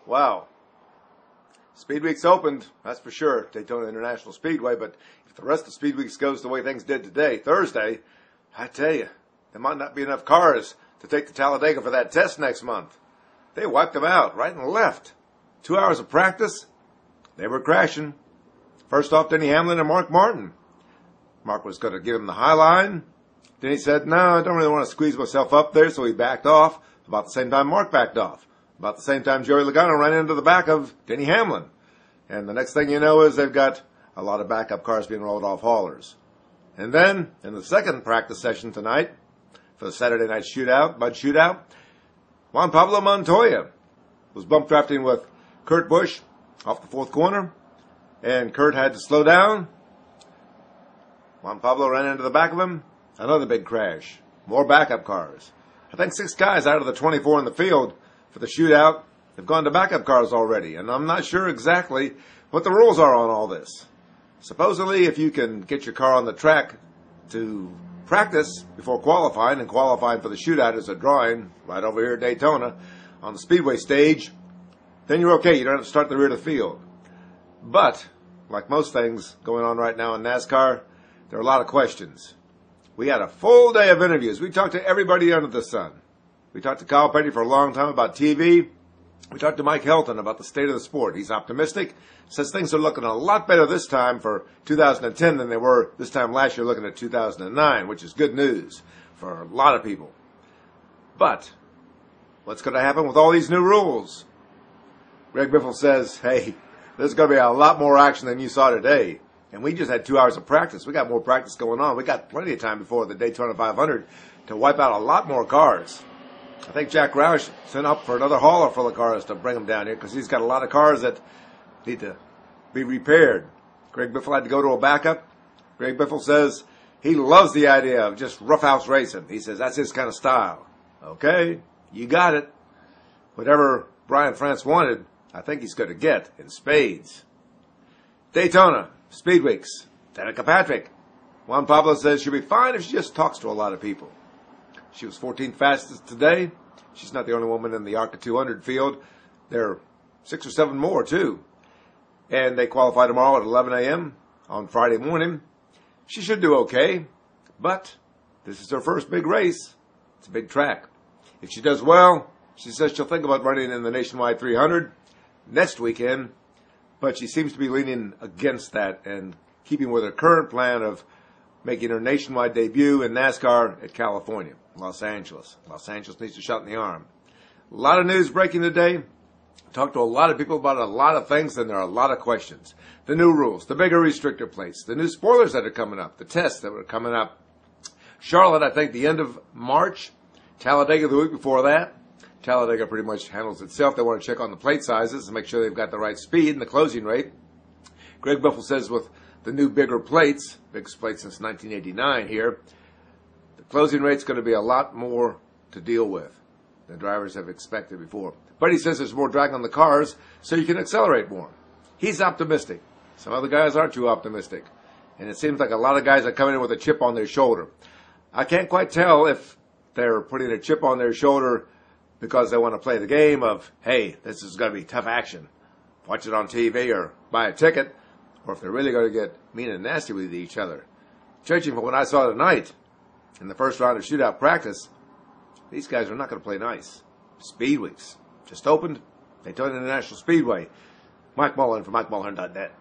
Wow. SpeedWeeks opened, that's for sure, Daytona International Speedway, but if the rest of SpeedWeeks goes the way things did today, Thursday, I tell you, there might not be enough cars to take to Talladega for that test next month. They wiped them out, right and left. 2 hours of practice, they were crashing. First off, Denny Hamlin and Mark Martin. Mark was going to give him the high line. Then he said, no, I don't really want to squeeze myself up there, so he backed off. About the same time Mark backed off. About the same time Joey Logano ran into the back of Denny Hamlin. And the next thing you know is they've got a lot of backup cars being rolled off haulers. And then, in the second practice session tonight, for the Saturday night mud shootout, Juan Pablo Montoya was bump drafting with Kurt Busch off the fourth corner. And Kurt had to slow down. Juan Pablo ran into the back of him. Another big crash. More backup cars. I think 6 guys out of the 24 in the field for the shootout have gone to backup cars already. And I'm not sure exactly what the rules are on all this. Supposedly, if you can get your car on the track to practice before qualifying, and qualifying for the shootout is a drawing right over here at Daytona on the Speedway stage, then you're okay. You don't have to start at the rear of the field. But, like most things going on right now in NASCAR, there are a lot of questions. We had a full day of interviews. We talked to everybody under the sun. We talked to Kyle Petty for a long time about TV. We talked to Mike Helton about the state of the sport. He's optimistic. Says things are looking a lot better this time for 2010 than they were this time last year looking at 2009, which is good news for a lot of people. But what's going to happen with all these new rules? Greg Biffle says, hey, there's going to be a lot more action than you saw today. And we just had 2 hours of practice. We got more practice going on. We got plenty of time before the Daytona 500 to wipe out a lot more cars. I think Jack Roush sent up for another hauler full of cars to bring them down here because he's got a lot of cars that need to be repaired. Greg Biffle had to go to a backup. Greg Biffle says he loves the idea of just roughhouse racing. He says that's his kind of style. Okay, you got it. Whatever Brian France wanted, I think he's going to get in spades. Daytona, SpeedWeeks, Danica Patrick. Juan Pablo says she'll be fine if she just talks to a lot of people. She was 14th fastest today. She's not the only woman in the ARCA 200 field. There are 6 or 7 more, too. And they qualify tomorrow at 11 a.m. on Friday morning. She should do okay, but this is her first big race. It's a big track. If she does well, she says she'll think about running in the Nationwide 300 next weekend, but she seems to be leaning against that and keeping with her current plan of making her nationwide debut in NASCAR at California, Los Angeles. Los Angeles needs a shot in the arm. A lot of news breaking today. Talked to a lot of people about a lot of things, and there are a lot of questions. The new rules, the bigger restrictor plates, the new spoilers that are coming up, the tests that are coming up. Charlotte, I think, the end of March. Talladega the week before that. Talladega pretty much handles itself. They want to check on the plate sizes and make sure they've got the right speed and the closing rate. Greg Biffle says with the new bigger plates, biggest plate since 1989 here, the closing rate's going to be a lot more to deal with than drivers have expected before. But he says there's more drag on the cars, so you can accelerate more. He's optimistic. Some other guys aren't too optimistic. And it seems like a lot of guys are coming in with a chip on their shoulder. I can't quite tell if they're putting a chip on their shoulder because they want to play the game of, hey, this is going to be tough action. Watch it on TV or buy a ticket. Or if they're really going to get mean and nasty with each other. Judging from what I saw tonight in the first round of shootout practice, these guys are not going to play nice. SpeedWeeks just opened. Daytona International Speedway. Mike Mullen for MikeMullen.net.